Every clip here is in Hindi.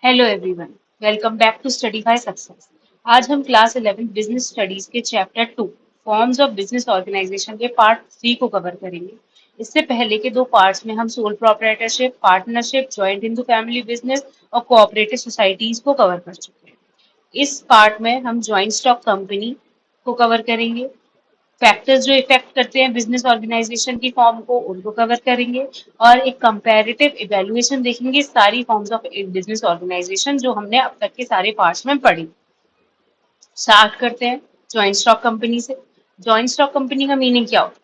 Hello everyone, welcome back to Study by Success. आज हम क्लास 11 बिजनेस स्टडीज के chapter 2 forms of business organisation के पार्ट 3 को कवर करेंगे। इससे पहले के दो पार्ट्स में हम soul proprietorship, partnership, joint into family business और कोऑपरेटिव सोसाइटीज को कवर कर चुके हैं। इस पार्ट में हम जॉइंट स्टॉक कंपनी को कवर करेंगे। फैक्टर्स जो इफेक्ट करते हैं बिजनेस ऑर्गेनाइजेशन की फॉर्म को, उनको कवर करेंगे और एक कंपैरेटिव इवैल्यूएशन देखेंगे सारी फॉर्म्स ऑफ बिजनेस ऑर्गेनाइजेशन जो हमने अब तक के सारे पार्ट्स में पढ़ी। स्टार्ट करते हैं जॉइंट स्टॉक कंपनी से। जॉइंट स्टॉक कंपनी का मीनिंग क्या होता है?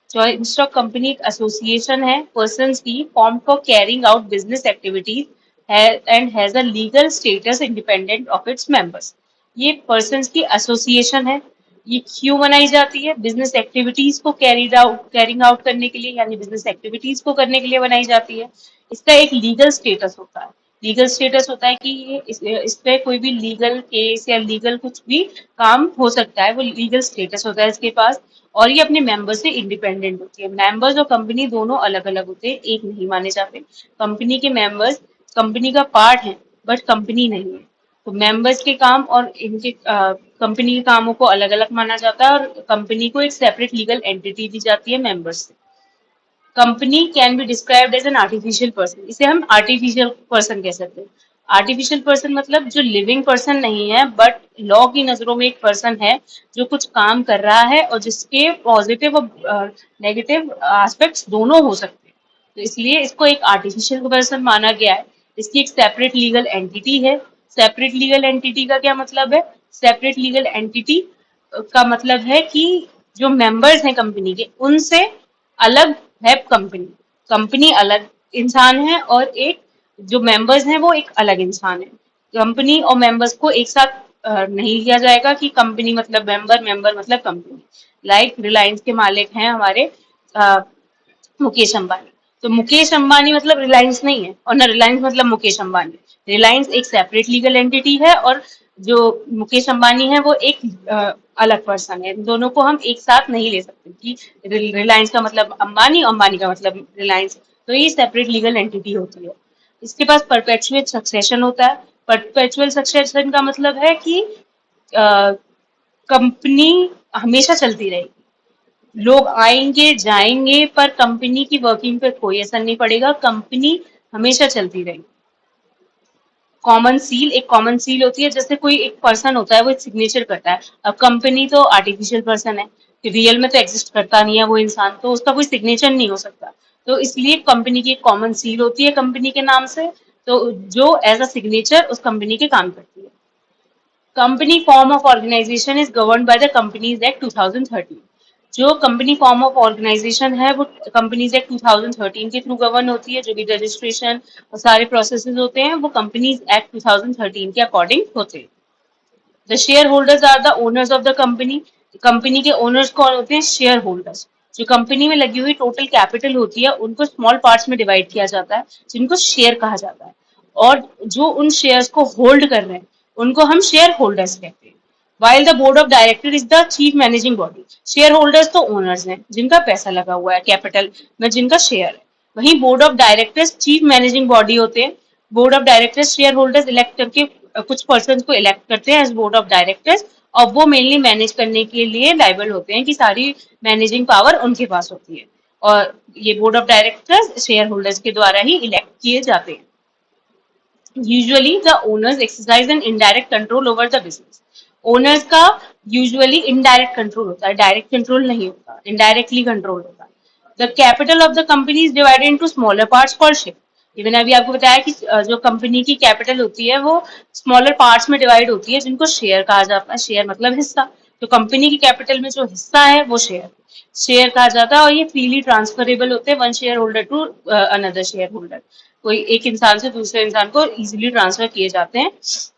जॉइंट स्टॉक कंपनी एक एसोसिएशन है पर्संस की form for carrying out business activities and has a legal status independent of its members. ये पर्संस की एसोसिएशन है। ये क्यों बनाई जाती है? बिजनेस एक्टिविटीज को कैरिंग आउट करने के लिए, यानी बिजनेस एक्टिविटीज को करने के लिए बनाई जाती है। इसका एक लीगल स्टेटस होता है। लीगल स्टेटस होता है कि ये इस पे कोई भी लीगल केस या लीगल कुछ भी काम हो सकता है, वो लीगल स्टेटस होता है इसके पास। और ये अपने मेंबर से इंडिपेंडेंट होती है। मेंबर्स और कंपनी दोनों अलग अलग होते हैं, एक नहीं माने जाते। कंपनी के मेंबर्स कंपनी का पार्ट है बट कंपनी नहीं है। तो मेंबर्स के काम और इनके कंपनी के कामों को अलग अलग माना जाता है और कंपनी को एक सेपरेट लीगल एंटिटी दी जाती है मेंबर्स से। Company can be described as an artificial person. इसे हम आर्टिफिशियल पर्सन कह सकते हैं। आर्टिफिशियल पर्सन मतलब जो लिविंग पर्सन नहीं है बट लॉ की नजरों में एक पर्सन है जो कुछ काम कर रहा है और जिसके पॉजिटिव और नेगेटिव एस्पेक्ट्स दोनों हो सकते हैं। तो इसलिए इसको एक आर्टिफिशियल पर्सन माना गया है। इसकी एक सेपरेट लीगल एंटिटी है। सेपरेट लीगल एंटिटी का क्या मतलब है? सेपरेट लीगल एंटिटी का मतलब है कि जो मेंबर्स हैं कंपनी के, उनसे अलग है कंपनी। कंपनी अलग इंसान है और एक जो मेंबर्स हैं वो एक अलग इंसान है। कंपनी और मेंबर्स को एक साथ नहीं लिया जाएगा कि कंपनी मतलब मेंबर, मेंबर मतलब कंपनी। लाइक रिलायंस के मालिक हैं हमारे मुकेश अंबानी। तो मुकेश अंबानी मतलब रिलायंस नहीं है और ना रिलायंस मतलब मुकेश अंबानी। रिलायंस एक सेपरेट लीगल एंटिटी है और जो मुकेश अंबानी है वो एक अलग पर्सन है। इन दोनों को हम एक साथ नहीं ले सकते कि रिलायंस का मतलब अंबानी, अंबानी का मतलब रिलायंस। तो ये सेपरेट लीगल एंटिटी होती है। इसके पास परपेचुअल सक्सेशन होता है। परपेचुअल सक्सेशन का मतलब है कि कंपनी हमेशा चलती रहेगी। लोग आएंगे जाएंगे पर कंपनी की वर्किंग पे कोई असर नहीं पड़ेगा। कंपनी हमेशा चलती रहेगी। कॉमन सील, एक कॉमन सील होती है। जैसे कोई एक पर्सन होता है वो एक सिग्नेचर करता है। अब कंपनी तो आर्टिफिशियल पर्सन है, रियल में तो एग्जिस्ट करता नहीं है वो इंसान, तो उसका कोई सिग्नेचर नहीं हो सकता। तो इसलिए कंपनी की एक कॉमन सील होती है कंपनी के नाम से, तो जो एज अ सिग्नेचर उस कंपनी के काम करती है। Company form of organisation is govern by the companies act 2013। जो कंपनी फॉर्म ऑफ ऑर्गेनाइजेशन है वो कंपनीज एक्ट 2013 के थ्रू गवर्न होती है। जो भी रजिस्ट्रेशन और सारे प्रोसेसेस होते हैं वो कंपनीज एक्ट 2013 के अकॉर्डिंग होते हैं। The shareholders are the owners of the company. Company के ओनर्स कौन होते हैं? Share holders. जो कंपनी में लगी हुई टोटल कैपिटल होती है उनको स्मॉल पार्ट्स में डिवाइड किया जाता है जिनको शेयर कहा जाता है। और जो उन शेयर्स को होल्ड कर रहे हैं उनको हम शेयर होल्डर्स कहते हैं। While the board of director is the chief managing body. Share holders तो ओनर्स हैं जिनका पैसा लगा हुआ है कैपिटल में, जिनका शेयर है। वहीं board of directors chief managing body होते हैं। Board of directors share holders elect करके कुछ पर्सन को इलेक्ट करते हैं एज बोर्ड ऑफ डायरेक्टर्स, और वो मेनली मैनेज करने के लिए लाइबल होते हैं कि सारी मैनेजिंग पावर उनके पास होती है। और ये board of directors share holders के द्वारा ही इलेक्ट किए जाते हैं। Usually the owners exercise an indirect control over the business. Owners का यूजुअली इनडायरेक्ट कंट्रोल होता है, डायरेक्ट कंट्रोल नहीं होता, इनडायरेक्टली कंट्रोल होता है। The capital of the company is divided into smaller parts called share. Even अभी आपको बताया कि जो कंपनी की कैपिटल होती है वो स्मॉलर पार्ट्स में डिवाइड होती है जिनको शेयर कहा जाता है। शेयर मतलब हिस्सा। तो कंपनी की कैपिटल में जो हिस्सा है वो शेयर शेयर कहा जाता है और ये फ्रीली ट्रांसफरेबल होते हैं one shareholder to another shareholder. कोई एक इंसान से दूसरे इंसान को इजीली ट्रांसफर किए जाते हैं।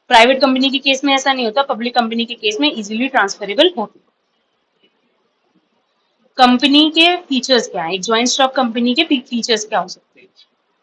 प्राइवेट कंपनी के केस में ऐसा नहीं होता, पब्लिक कंपनी के केस में इजीली ट्रांसफरेबल होते हैं। कंपनी के फीचर्स क्या है? एक जॉइंट स्टॉक कंपनी के फीचर्स क्या हो सकते हैं?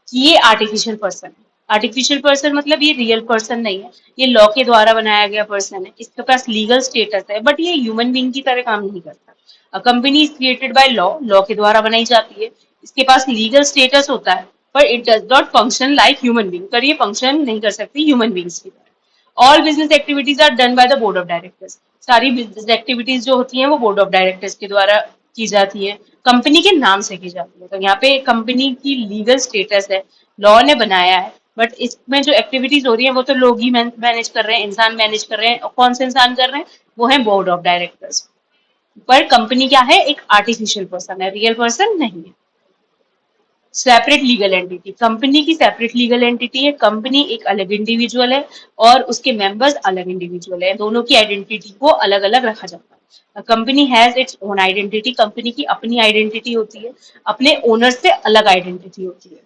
कि ये आर्टिफिशियल पर्सन है। आर्टिफिशियल पर्सन मतलब ये रियल पर्सन नहीं है, ये लॉ के द्वारा बनाया गया पर्सन है। इसके पास लीगल स्टेटस है बट ये ह्यूमन बीइंग की तरह काम नहीं करता। Company is created by law, law के द्वारा बनाई जाती है। इसके पास लीगल स्टेटस होता है पर it does not function like human being, पर ये फंक्शन नहीं कर सकती ह्यूमन बीइंग्स की तरह। All business activities are done by the board of directors, सारी बिजनेस एक्टिविटीज जो होती हैं वो बोर्ड ऑफ डायरेक्टर्स के द्वारा की जाती है, कंपनी के नाम से की जाती है। तो यहाँ पे कंपनी की लीगल स्टेटस है, लॉ ने बनाया है, बट इसमें जो एक्टिविटीज हो रही है वो तो लोग ही मैनेज कर रहे हैं, इंसान मैनेज कर रहे हैं। और कौन से इंसान कर रहे हैं? वो है बोर्ड ऑफ डायरेक्टर्स। पर कंपनी क्या है? एक आर्टिफिशियल पर्सन है, रियल पर्सन नहीं है। सेपरेट लीगल एंटिटी, कंपनी की सेपरेट लीगल एंटिटी है, कंपनी एक अलग इंडिविजुअल है और उसके मेंबर्स अलग इंडिविजुअल है, दोनों की आइडेंटिटी को अलग अलग रखा जाता है। Company has its own identity, company की अपनी आइडेंटिटी होती है, अपने ओनर से अलग आइडेंटिटी होती है।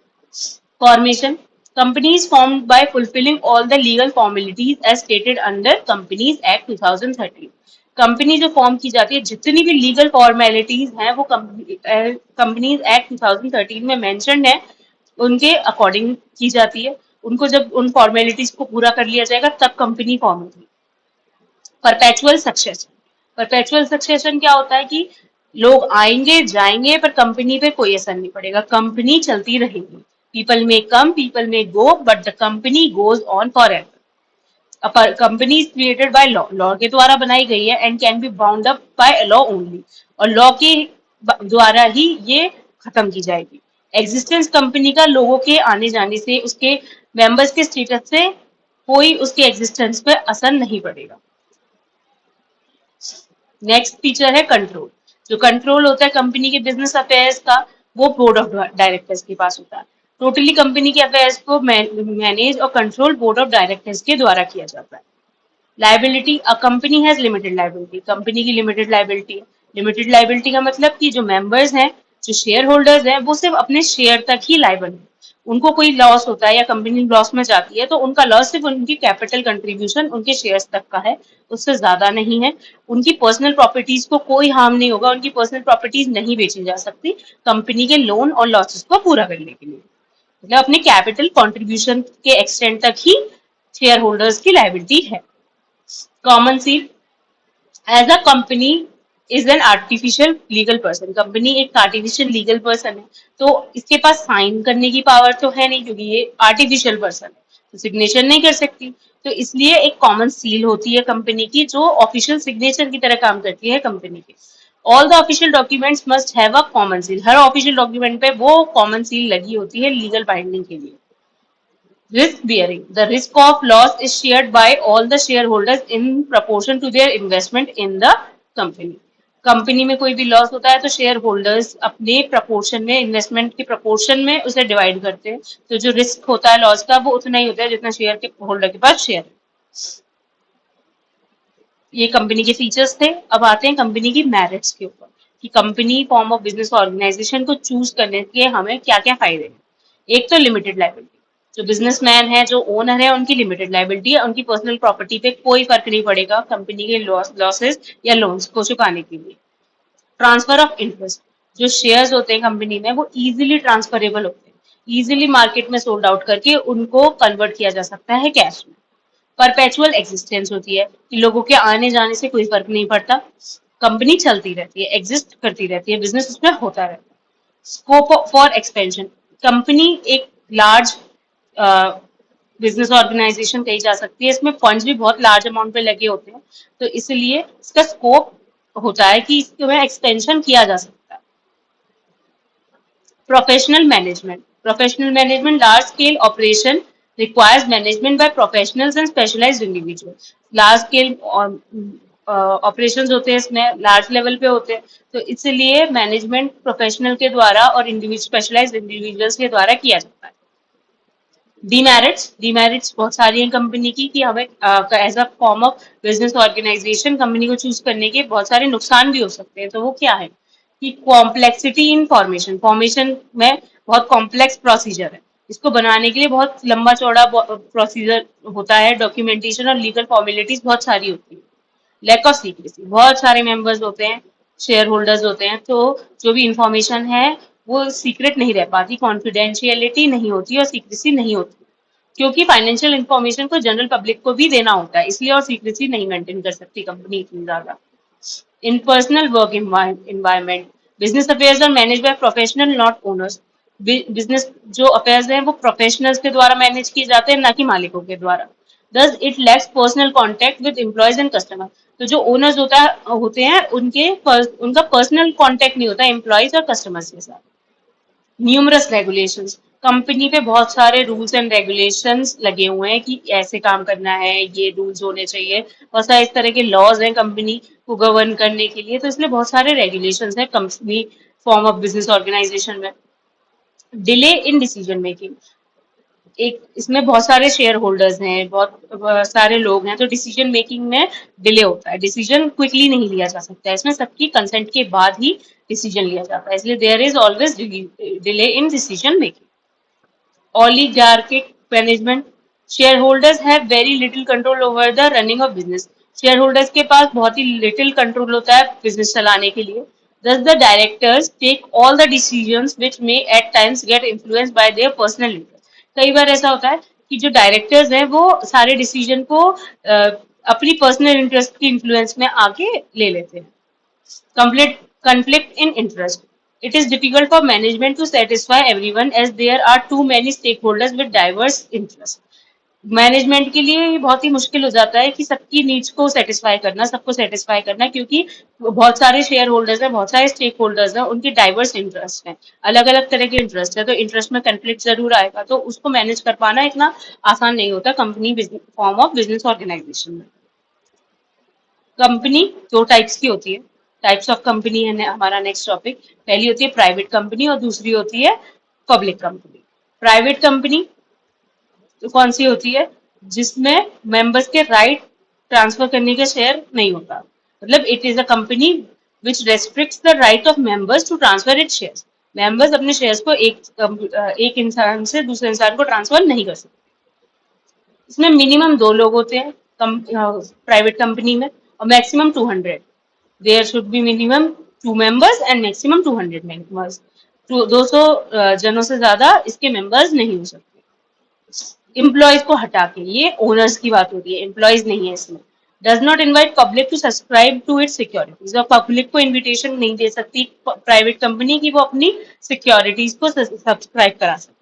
Formation, company is formed by fulfilling all the legal formalities as stated under Companies Act 2013। Company जो फॉर्म की जाती है, जितनी भी लीगल फॉर्मेलिटीज हैं वो कंपनीज एक्ट 2013 में मेंशन्ड है, उनके अकॉर्डिंग की जाती है। उनको जब उन फॉर्मेलिटीज को पूरा कर लिया जाएगा तब कंपनी फॉर्म होगी। परपेचुअल सक्सेशन, परपेचुअल सक्सेशन क्या होता है कि लोग आएंगे जाएंगे पर कंपनी पे कोई असर नहीं पड़ेगा, कंपनी चलती रहेगी। पीपल में come, people may go, but the company goes on for ever. Company is created by law, law के द्वारा बनाई गई है, and can be bound up by law only, और लॉ के द्वारा ही ये खत्म की जाएगी। एग्जिस्टेंस कंपनी का लोगों के आने जाने से, उसके मेंबर्स के स्टेटस से कोई उसके एग्जिस्टेंस पे असर नहीं पड़ेगा। नेक्स्ट फीचर है कंट्रोल। जो कंट्रोल होता है कंपनी के बिजनेस अफेयर्स का, वो बोर्ड ऑफ डायरेक्टर्स के पास होता है। टोटली कंपनी के अफेयर्स को मैनेज और कंट्रोल बोर्ड ऑफ डायरेक्टर्स के द्वारा किया जाता है। Liability, a company has limited liability, company की लिमिटेड लाइबिलिटी है। लिमिटेड लाइबिलिटी का मतलब कि जो मेंबर्स हैं, जो शेयर होल्डर्स हैं, वो सिर्फ अपने शेयर तक ही लाइबल है। उनको कोई लॉस होता है या कंपनी लॉस में जाती है तो उनका लॉस सिर्फ उनकी कैपिटल कंट्रीब्यूशन, उनके शेयर्स तक का है, उससे ज्यादा नहीं है। उनकी पर्सनल प्रॉपर्टीज को कोई हार्म नहीं होगा, उनकी पर्सनल प्रॉपर्टीज नहीं बेची जा सकती कंपनी के लोन और लॉसेस को पूरा करने के लिए। मतलब अपने कैपिटल कंट्रीब्यूशन के एक्सटेंट तक ही शेयर होल्डर्स की लाइबिलिटी है। Common seal, as a company is an artificial legal person, company एक आर्टिफिशियल लीगल पर्सन है, तो इसके पास साइन करने की पावर तो है नहीं क्योंकि ये आर्टिफिशियल पर्सन है, तो सिग्नेचर नहीं कर सकती। तो इसलिए एक कॉमन सील होती है कंपनी की, जो ऑफिशियल सिग्नेचर की तरह काम करती है कंपनी की। All the official documents must have a common seal, her official document पे वो कॉमन सील लगी होती है लीगल बाइंडिंग के लिए। Risk bearing, the risk of loss is shared by all the shareholders in proportion to their investment in the company। Company में कोई भी लॉस होता है तो शेयर होल्डर्स अपने प्रपोर्शन में, इन्वेस्टमेंट के प्रपोर्शन में उसे डिवाइड करते हैं। तो जो रिस्क होता है लॉस का वो उतना ही होता है जितना शेयर के होल्डर के पास शेयर है। ये कंपनी के फीचर्स थे। अब आते हैं कंपनी की मेरिट्स के ऊपर कि company form of business organisation को चूज करने के हमें क्या क्या फायदे हैं। एक तो लिमिटेड लाइबिलिटी, जो बिजनेसमैन है, जो ओनर है, उनकी लिमिटेड लाइबिलिटी है, उनकी पर्सनल प्रॉपर्टी पे कोई फर्क नहीं पड़ेगा कंपनी के लॉसेस या लोन्स को चुकाने के लिए। ट्रांसफर ऑफ इंटरेस्ट, जो शेयर्स होते हैं कंपनी में वो इजीली ट्रांसफरेबल होते हैं, इजीली मार्केट में सोल्ड आउट करके उनको कन्वर्ट किया जा सकता है कैश में। परपेचुअल एक्सिस्टेंस होती है कि लोगों के आने जाने से कोई फर्क नहीं पड़ता, कंपनी चलती रहती है, एग्जिस्ट करती रहती है, बिजनेस उसमें होता रहता है। स्कोप फॉर एक्सपेंशन, कंपनी एक लार्ज बिजनेस ऑर्गेनाइजेशन कही जा सकती है, इसमें फंड्स भी बहुत लार्ज अमाउंट पे लगे होते हैं, तो इसलिए इसका स्कोप होता है कि इसमें एक्सपेंशन किया जा सकता है। Professional management, professional management, large scale operation requires management by professionals and specialized individuals। Large scale operations होते हैं, इसमें लार्ज लेवल पे होते हैं, तो इसलिए मैनेजमेंट प्रोफेशनल के द्वारा और स्पेशलाइज्ड इंडिविजुअल्स के द्वारा किया जाता है। डीमेरिट्स बहुत सारी हैं कंपनी की कि हमें as a form of business organisation company को चूज करने के बहुत सारे नुकसान भी हो सकते हैं, तो वो क्या है कि कॉम्प्लेक्सिटी इन फॉर्मेशन में बहुत कॉम्प्लेक्स प्रोसीजर है, इसको बनाने के लिए बहुत लंबा चौड़ा प्रोसीजर होता है, डॉक्यूमेंटेशन और लीगल फॉर्मेलिटीज बहुत सारी होती है। लैक ऑफ सीक्रेसी, बहुत सारे मेंबर्स होते हैं, शेयर होल्डर्स होते हैं, तो जो भी इंफॉर्मेशन है वो सीक्रेट नहीं रह पाती, कॉन्फिडेंशियलिटी नहीं होती और सीक्रेसी नहीं होती, क्योंकि फाइनेंशियल इंफॉर्मेशन को जनरल पब्लिक को भी देना होता है, इसलिए और सीक्रेसी नहीं मेंटेन कर सकती कंपनी इतनी ज्यादा। Impersonal work environment, business affairs are managed by professional not owners। Business जो अफेयर्स हैं वो प्रोफेशनल्स के द्वारा मैनेज किए जाते हैं, ना कि मालिकों के द्वारा। Thus it lacks personal contact with employees and customer. तो जो ओनर्स होते हैं उनका पर्सनल कॉन्टेक्ट नहीं होता एम्प्लॉयज और कस्टमर्स के साथ। न्यूमरस रेगुलेशंस, कंपनी पे बहुत सारे रूल्स एंड रेगुलेशंस लगे हुए हैं कि ऐसे काम करना है, ये रूल्स होने चाहिए। बहुत सारे इस तरह के लॉज हैं कंपनी को गवर्न करने के लिए, तो इसलिए बहुत सारे रेगुलेशंस हैं company form of business organisation में। डिले इन डिसीजन मेकिंग, एक इसमें बहुत सारे शेयर होल्डर्स हैं, बहुत सारे लोग हैं, तो डिसीजन मेकिंग में डिले होता है। डिसीजन क्विकली नहीं लिया जा सकता है, इसमें सबकी कंसेंट के बाद ही डिसीजन लिया जाता है, इसलिए there is always delay in decision making. oligarchic management, shareholders have very little control over the running of business. shareholders के पास बहुत ही little control होता है business चलाने के लिए. Thus the directors take all the decisions which may at times get influenced by their personal interest. कई बार ऐसा होता है कि जो डायरेक्टर्स हैं वो सारे डिसीजन को अपनी पर्सनल इंटरेस्ट की इन्फ्लुएंस में आके ले लेते हैं. Conflict in interest. It is difficult for management to satisfy everyone as there are too many stakeholders with diverse interests. Management के लिए ये बहुत ही मुश्किल हो जाता है कि सबकी नीड्स को सेटिस्फाई करना, सबको सेटिस्फाई करना, क्योंकि बहुत सारे शेयर होल्डर्स हैं, बहुत सारे स्टेक होल्डर्स हैं, उनके डाइवर्स इंटरेस्ट हैं, अलग अलग तरह के इंटरेस्ट है, तो इंटरेस्ट में कंफ्लिक्ट जरूर आएगा, तो उसको मैनेज कर पाना इतना आसान नहीं होता company form of business organisation में. कंपनी दो टाइप्स की होती है. टाइप्स ऑफ कंपनी है हमारा नेक्स्ट टॉपिक. पहली होती है प्राइवेट कंपनी और दूसरी होती है पब्लिक कंपनी. प्राइवेट कंपनी तो कौन सी होती है? जिसमें मेंबर्स के राइट ट्रांसफर करने का शेयर नहीं होता. मतलब it is a company which restricts the right of members to transfer it shares. Members अपने शेयर्स को एक इंसान से दूसरे इंसान को ट्रांसफर नहीं कर सकते. इसमें मिनिमम 2 लोग होते हैं प्राइवेट कंपनी में और maximum 200. There should be minimum 2 members and maximum 200 members. 200 जनों से ज्यादा इसके मेंबर्स नहीं हो सकते. एम्प्लॉयज को हटा के, ये ओनर्स की बात होती है, एम्प्लॉयज नहीं है इसमें. Does not invite public to subscribe to its securities. और पब्लिक को इन्विटेशन नहीं दे सकती प्राइवेट कंपनी की वो अपनी सिक्योरिटीज को सब्सक्राइब करा सके.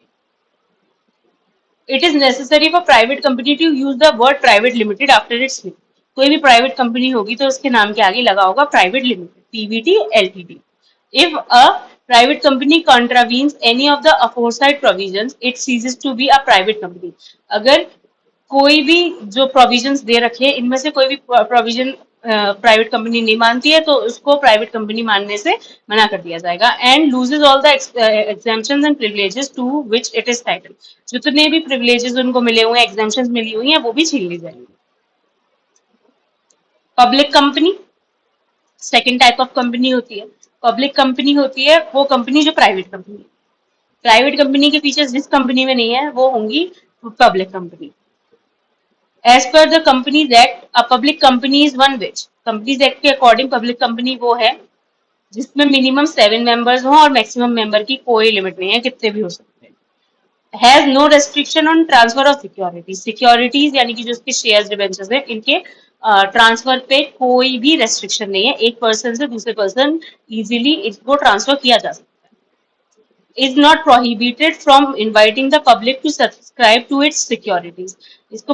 It is necessary for private company to use the word private limited after its name. कोई भी प्राइवेट कंपनी होगी तो उसके नाम के आगे लगा होगा private limited, Pvt, LTD. If a private company contravenes any of the aforesaid provisions, it ceases to be a private company. अगर कोई भी जो प्रोविजंस दे रखे हैं इनमें से कोई भी प्रोविजन प्राइवेट कंपनी नहीं मानती है तो उसको प्राइवेट कंपनी मानने से मना कर दिया जाएगा. And loses all the exemptions and privileges to which it is title. जितने भी प्रिविलेजेस उनको मिले हुए हैं, एग्जेम्पशंस मिली हुई हैं, वो भी छीन ली जाएंगी. Public company second type of company होती है. पब्लिक कंपनी होती है वो कंपनी जो प्राइवेट कंपनी है. प्राइवेट कंपनी के फीचर्स जिस कंपनी में नहीं है वो होंगी public company. As per the Companies Act, a public company is one which Companies Act के अकॉर्डिंग पब्लिक कंपनी वो है जिसमें मिनिमम 7 मेंबर्स हो और मैक्सिमम मेंबर की कोई लिमिट नहीं है, कितने भी हो सकते हैं. Has no restriction on transfer of securities. Securities यानी कि जो उसके शेयर्स डिबेंचर्स है इनके ट्रांसफर पे कोई भी रेस्ट्रिक्शन नहीं है. एक पर्सन से दूसरे पर्सन इजीली इसको ट्रांसफर किया जा सकता है. is not prohibited from inviting the public to subscribe to its securities. इसको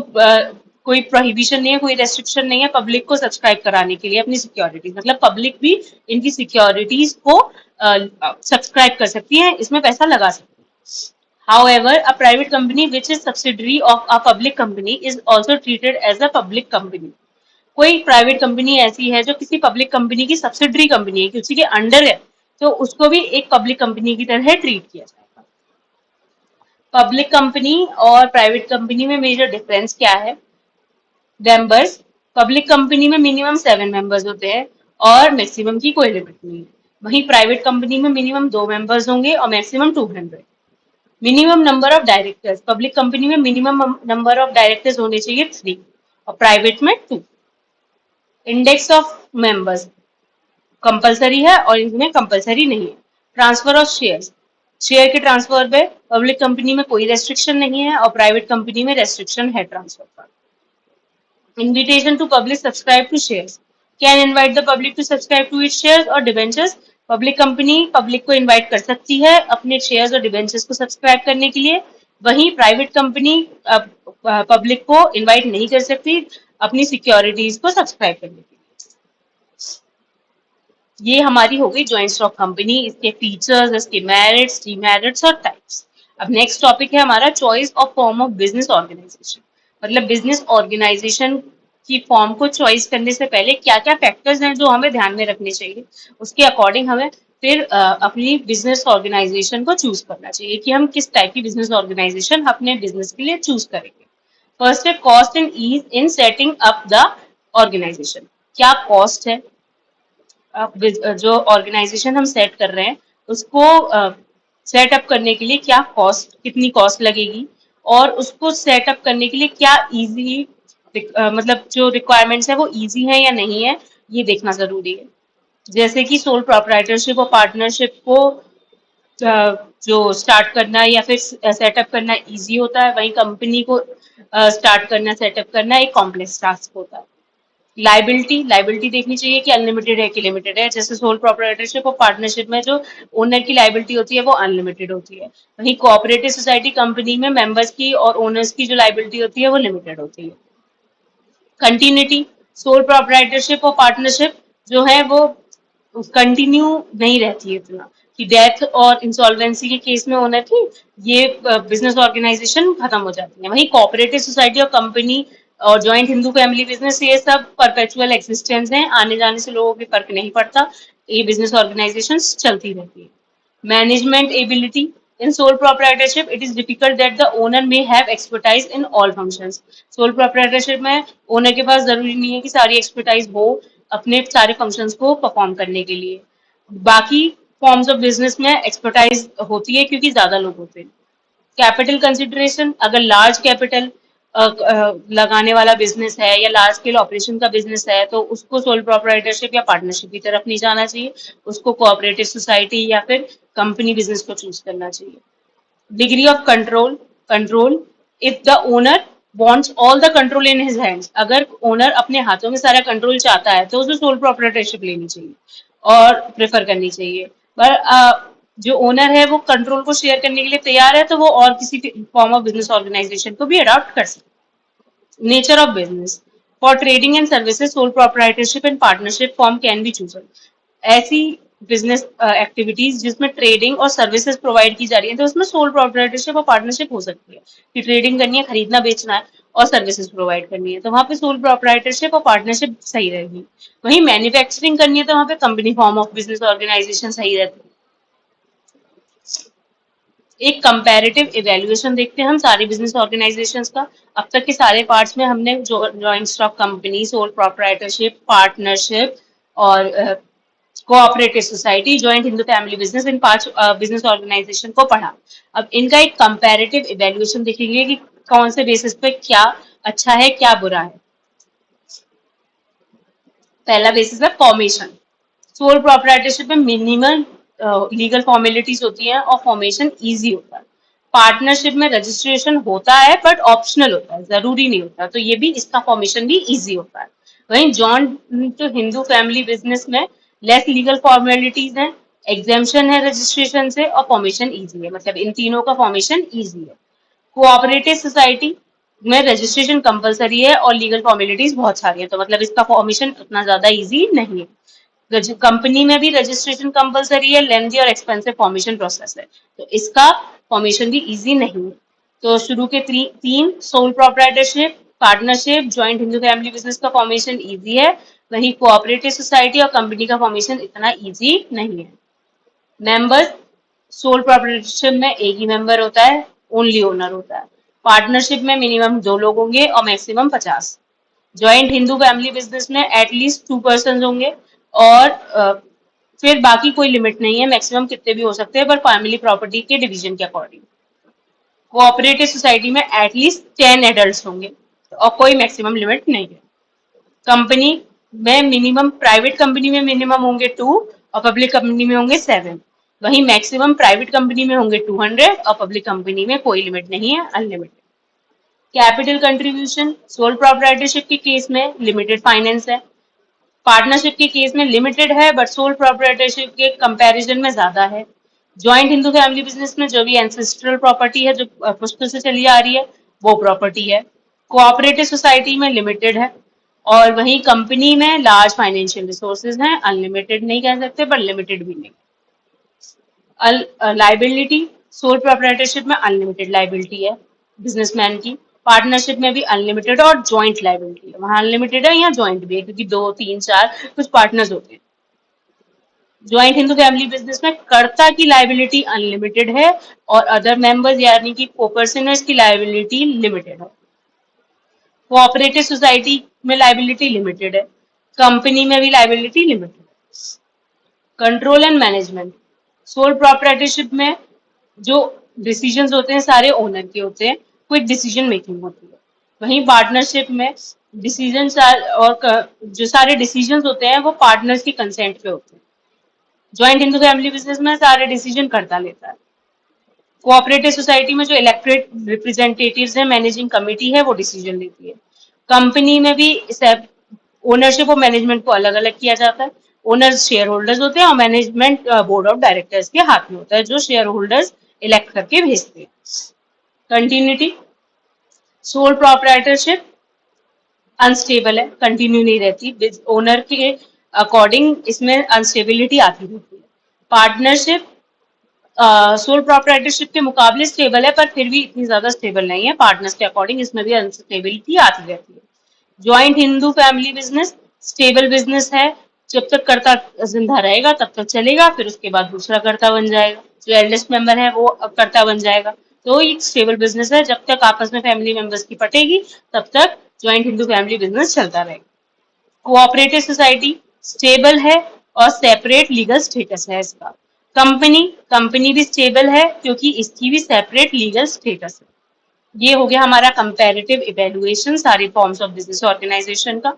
कोई प्रोहिबिशन नहीं है, कोई रेस्ट्रिक्शन नहीं है पब्लिक को सब्सक्राइब कराने के लिए अपनी सिक्योरिटीज. मतलब पब्लिक भी इनकी सिक्योरिटीज को सब्सक्राइब कर सकती है, इसमें पैसा लगा सकती है. However, a private company which is subsidiary of a public company is also treated as a public company. कोई प्राइवेट कंपनी ऐसी है जो किसी पब्लिक कंपनी की सब्सिडरी कंपनी है कि उसी के अंडर है, तो उसको भी एक पब्लिक कंपनी की तरह ट्रीट किया जाएगा. पब्लिक कंपनी और प्राइवेट कंपनी में मेजर डिफरेंस क्या है? मेंबर्स. पब्लिक कंपनी में मिनिमम 7 मेंबर्स होते हैं और मैक्सिमम की कोई लिमिट नहीं है. वहीं प्राइवेट कंपनी में मिनिमम 2 मेंबर्स होंगे और maximum 200. Minimum number of directors. Public company में मिनिमम नंबर ऑफ डायरेक्टर्स होने चाहिए 3 और प्राइवेट में 2. इंडेक्स ऑफ मेंबर्स कंपलसरी है और इनमें कंपलसरी नहीं है. Transfer of shares. शेयर के ट्रांसफर पे पब्लिक कंपनी में कोई रेस्ट्रिक्शन नहीं है और प्राइवेट कंपनी में रेस्ट्रिक्शन है ट्रांसफर पर. Invitation to public subscribe to shares. Can invite the public to subscribe to its shares or debentures. Public company public को इनवाइट कर सकती है अपने शेयर्स और डिबेंचर्स को सब्सक्राइब करने के लिए, वहीं प्राइवेट कंपनी पब्लिक को इनवाइट नहीं कर सकती अपनी सिक्योरिटीज को सब्सक्राइब करने के लिए। ये हमारी हो गई ज्वाइंट स्टॉक कंपनी, इसके फीचर्स, इसके मेरिट्स, डीमेरिट्स और टाइप्स। अब नेक्स्ट टॉपिक है हमारा choice of form of business organisation. मतलब बिजनेस ऑर्गेनाइजेशन की फॉर्म को चॉइस करने से पहले क्या क्या फैक्टर्स हैं जो हमें ध्यान में रखने चाहिए, उसके अकॉर्डिंग हमें फिर अपनी बिजनेस ऑर्गेनाइजेशन को चूज करना चाहिए कि हम किस टाइप की बिजनेस ऑर्गेनाइजेशन अपने बिजनेस के लिए चूज करेंगे। फर्स्ट है cost and ease in setting up the organisation. क्या कॉस्ट है, जो ऑर्गेनाइजेशन हम सेट कर रहे हैं उसको सेटअप करने के लिए क्या कॉस्ट, कितनी कॉस्ट लगेगी, और उसको सेटअप करने के लिए क्या इजी, मतलब जो रिक्वायरमेंट्स है वो इजी है या नहीं है, ये देखना जरूरी है। जैसे कि सोल प्रोप्राइटरशिप और पार्टनरशिप को जो स्टार्ट करना या फिर सेटअप करना इजी होता है, वहीं कंपनी को स्टार्ट करना, सेटअप करना एक कॉम्प्लेक्स टास्क होता है। लाइबिलिटी देखनी चाहिए कि अनलिमिटेड है कि लिमिटेड है। जैसे सोल प्रोप्राइटरशिप और पार्टनरशिप में जो ओनर की लाइबिलिटी होती है वो अनलिमिटेड होती है, वहीं कोऑपरेटिव सोसाइटी कंपनी में मेंबर्स की और ओनर्स की जो लाइबिलिटी होती है वो लिमिटेड होती है। कंटिन्यूटी, सोल प्रोप्राइटरशिप और पार्टनरशिप जो है वो कंटिन्यू नहीं रहती है इतना, कि डेथ और इंसॉल्वेंसी के केस में ओनर की ये बिजनेस ऑर्गेनाइजेशन खत्म हो जाती है। वहीं कोऑपरेटिव सोसाइटी और कंपनी और ज्वाइंट हिंदू फैमिली बिजनेस ये सब परपेचुअल एक्सिस्टेंस हैं, आने जाने से लोगों के फर्क नहीं पड़ता, ये बिजनेस ऑर्गेनाइजेशन चलती रहती है। Management ability, in sole proprietorship it is difficult that the owner may have expertise in all functions. Sole proprietorship में ओनर के पास जरूरी नहीं है कि सारी एक्सपर्टाइज हो अपने सारे फंक्शंस को परफॉर्म करने के लिए। बाकी फॉर्म्स ऑफ बिजनेस में एक्सपर्टाइज होती है क्योंकि ज्यादा लोग होते हैं। कैपिटल कंसिडरेशन, अगर लार्ज कैपिटल लगाने वाला बिजनेस है या लार्ज स्केल ऑपरेशन का बिजनेस है तो उसको सोल प्रोप्राइटरशिप या पार्टनरशिप की तरफ नहीं जाना चाहिए, उसको कोऑपरेटिव सोसाइटी या फिर कंपनी बिजनेस को चूज करना चाहिए। Degree of control, if the owner wants all the control in his hands, अगर ओनर अपने हाथों में सारा कंट्रोल चाहता है तो उसे सोल प्रोप्राइटरशिप लेनी चाहिए और प्रेफर करनी चाहिए। पर जो ओनर है वो कंट्रोल को शेयर करने के लिए तैयार है तो वो और किसी फॉर्म ऑफ बिजनेस ऑर्गेनाइजेशन को भी अडॉप्ट कर सकते हैं। Nature of business, for trading and services sole proprietorship and partnership form can be chosen. ऐसी बिजनेस एक्टिविटीज जिसमें ट्रेडिंग और सर्विसेज प्रोवाइड की जा रही है तो उसमें सोल प्रोप्राइटरशिप और पार्टनरशिप हो सकती है, कि ट्रेडिंग करनी है, खरीदना बेचना है और सर्विसेज प्रोवाइड करनी है तो वहां पे सोल प्रोप्राइटरशिप और पार्टनरशिप सही रहेगी। वहीं मैन्युफैक्चरिंग करनी है तो वहां पे company form of business organisation सही रहती है। एक कंपैरेटिव इवैल्यूएशन देखते हैं हम सारे बिजनेस ऑर्गेनाइजेशंस का। अब तक के सारे पार्ट्स में हमने जो joint stock company, sole proprietorship, partnership और cooperative society, joint Hindu family business, इन 5 बिजनेस ऑर्गेनाइजेशन को पढ़ा। अब इनका एक कंपैरेटिव इवैल्यूएशन देखेंगे कि कौन से बेसिस पे क्या अच्छा है क्या बुरा है। पहला बेसिस है फॉर्मेशन। सोल प्रोप्राइटरशिप में मिनिमम लीगल फॉर्मेलिटीज होती हैं और फॉर्मेशन इजी होता है। पार्टनरशिप में रजिस्ट्रेशन होता है बट ऑप्शनल होता है, जरूरी नहीं होता, तो ये भी इसका फॉर्मेशन भी इजी होता है। वहीं जॉइंट हिंदू फैमिली बिजनेस में लेस लीगल फॉर्मेलिटीज हैं, एग्जेम्पशन है रजिस्ट्रेशन से और फॉर्मेशन इजी है, मतलब इन तीनों का फॉर्मेशन इजी है। कोऑपरेटिव सोसाइटी में रजिस्ट्रेशन कंपलसरी है और लीगल फॉर्मेलिटीज बहुत सारी है, तो मतलब इसका फॉर्मेशन उतना ज्यादा इजी नहीं है। कंपनी में भी रजिस्ट्रेशन कंपलसरी है, लेंथी और एक्सपेंसिव फॉर्मेशन प्रोसेस है, तो इसका फॉर्मेशन भी इजी नहीं है। तो शुरू के तीन soul proprietorship, partnership, joint Hindu family business का फॉर्मेशन इजी है, वहीं कोऑपरेटिव सोसाइटी और कंपनी का फॉर्मेशन इतना इजी नहीं है। मेंबर्स, सोल प्रोप्राइटरशिप में एक ही मेंबर होता है, ओनली ओनर होता है। पार्टनरशिप में मिनिमम 2 लोग होंगे और maximum 50। Joint Hindu family business में एटलीस्ट 2 पर्सन होंगे और फिर बाकी कोई लिमिट नहीं है, मैक्सिमम कितने भी हो सकते हैं पर फैमिली प्रॉपर्टी के डिवीजन के अकॉर्डिंग। कोऑपरेटिव सोसाइटी में एटलीस्ट 10 एडल्ट होंगे और कोई मैक्सिमम लिमिट नहीं है। कंपनी में मिनिमम, प्राइवेट कंपनी में मिनिमम होंगे 2 और पब्लिक कंपनी में होंगे 7। वहीं मैक्सिमम प्राइवेट कंपनी में होंगे 200 और पब्लिक कंपनी में कोई लिमिट नहीं है, unlimited. Capital contribution, sole proprietorship के केस में लिमिटेड फाइनेंस है, पार्टनरशिप के केस में लिमिटेड है बट सोल प्रोप्राइटरशिप के कंपैरिजन में ज्यादा है। ज्वाइंट हिंदू फैमिली बिजनेस में जो भी एंसेस्ट्रल प्रॉपर्टी है जो पुश्तों से चली आ रही है वो प्रॉपर्टी है। कोऑपरेटिव सोसाइटी में लिमिटेड है और वहीं कंपनी में लार्ज फाइनेंशियल रिसोर्सेज हैं, अनलिमिटेड नहीं कह सकते पर लिमिटेड भी नहीं। लाइबिलिटी, सोल प्रोप्राइटरशिप में अनलिमिटेड लाइबिलिटी है बिजनेसमैन की, पार्टनरशिप में भी अनलिमिटेड और ज्वाइंट लाइबिलिटी है, वहां अनलिमिटेड है यहाँ ज्वाइंट भी है क्योंकि 2 3 4 कुछ पार्टनर्स होते हैं। ज्वाइंट हिंदू फैमिली बिजनेस में कर्ता की लाइबिलिटी अनलिमिटेड है और अदर मेंबर्स यानी कि को-पर्सनर्स की लाइबिलिटी लिमिटेड है। कोऑपरेटिव सोसाइटी में लाइबिलिटी लिमिटेड है, कंपनी में भी लाइबिलिटी लिमिटेड है। Control and management, sole proprietorship में जो डिसीजंस होते हैं सारे ओनर के होते हैं, क्विक डिसीजन मेकिंग होती है। वहीं पार्टनरशिप में डिसीजन और जो सारे डिसीजंस होते हैं वो पार्टनर्स की कंसेंट पे होते हैं। ज्वाइंट हिंदू फैमिली बिजनेस में सारे डिसीजन करता लेता है। कोऑपरेटिव सोसाइटी में जो इलेक्टेड रिप्रेजेंटेटिव्स है, मैनेजिंग कमेटी है, वो डिसीजन लेती है। कंपनी में भी ओनरशिप और मैनेजमेंट को अलग अलग किया जाता है। ओनर्स शेयर होल्डर्स होते हैं और मैनेजमेंट बोर्ड ऑफ डायरेक्टर्स के हाथ में होता है जो शेयर होल्डर्स इलेक्ट करके भेजते हैं। कंटिन्यूटी, सोल प्रोप्राइटरशिप अनस्टेबल है, कंटिन्यू नहीं रहती, ओनर के अकॉर्डिंग इसमें अनस्टेबिलिटी आती रहती है। पार्टनरशिप सोल प्रोप्राइटरशिप के मुकाबले स्टेबल है पर फिर भी इतनी ज्यादा स्टेबल नहीं है, पार्टनर्स के अकॉर्डिंग इसमें भी अनस्टेबिलिटी आती रहती है। Joint Hindu family business stable business है, जब तक कर्ता जिंदा रहेगा तब तक चलेगा, फिर उसके बाद दूसरा कर्ता बन जाएगा, जो एल्डेस्ट मेंबर है वो अब कर्ता बन जाएगा। तो एक स्टेबल बिजनेस है, जब तक आपस में फैमिली मेंबर्स की पटेगी तब तक ज्वाइंट हिंदू फैमिली बिजनेस चलता रहेगा। कोऑपरेटिव सोसाइटी स्टेबल है और सेपरेट लीगल स्टेटस है इसका। कंपनी भी स्टेबल है क्योंकि इसकी भी सेपरेट लीगल स्टेटस है। ये हो गया हमारा कंपैरेटिव इवैल्यूएशन सारे फॉर्म्स ऑफ बिजनेस ऑर्गेनाइजेशन का।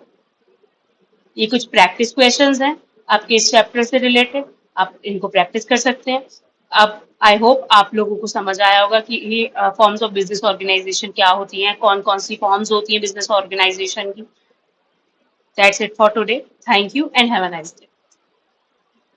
ये कुछ प्रैक्टिस क्वेश्चंस हैं आपके इस चैप्टर से रिलेटेड, आप इनको प्रैक्टिस कर सकते हैं। अब आई होप आप लोगों को समझ आया होगा कि ये फॉर्म्स ऑफ बिजनेस ऑर्गेनाइजेशन क्या होती हैं, कौन कौन सी फॉर्म्स होती हैं बिजनेस ऑर्गेनाइजेशन की। That's it for today, thank you and have a nice day.